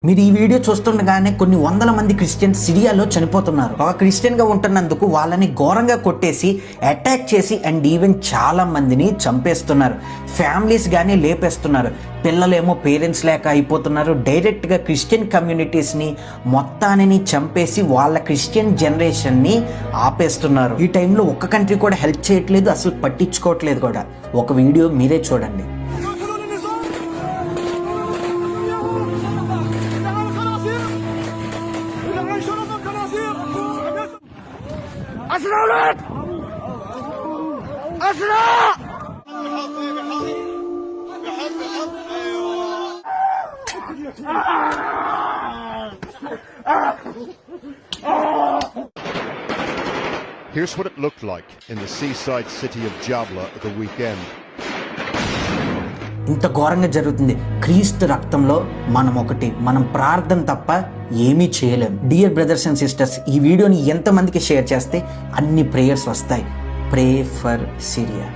మీరు ఈ వీడియో చూస్తుండగానే కొన్ని వందల మంది క్రిస్టియన్స్ సిరియాలో చనిపోతున్నారు. ఒక క్రిస్టియన్ గా ఉంటున్నందుకు వాళ్ళని ఘోరంగా కొట్టేసి అటాక్ చేసి అండ్ ఈవెన్ చాలా మందిని చంపేస్తున్నారు. ఫ్యామిలీస్ గానీ లేపేస్తున్నారు. పిల్లలేమో పేరెంట్స్ లేక అయిపోతున్నారు. డైరెక్ట్ గా క్రిస్టియన్ కమ్యూనిటీస్ ని మొత్తాన్ని చంపేసి వాళ్ళ క్రిస్టియన్ జనరేషన్ ని ఆపేస్తున్నారు. ఈ టైంలో ఒక్క కంట్రీ కూడా హెల్ప్ చేయట్లేదు, అసలు పట్టించుకోవట్లేదు కూడా. ఒక వీడియో మీరే చూడండి. أسرع ولد! أسرع! Here's what it looked like in the seaside city of Jabla at the weekend. ఇంత ఘోరంగా జరుగుతుంది. క్రీస్తు రక్తంలో మనం ప్రార్థన తప్ప ఏమీ చేయలేం. డియర్ బ్రదర్స్ అండ్ సిస్టర్స్, ఈ వీడియోని ఎంతమందికి షేర్ చేస్తే అన్ని ప్రేయర్స్ వస్తాయి. Pray for Syria.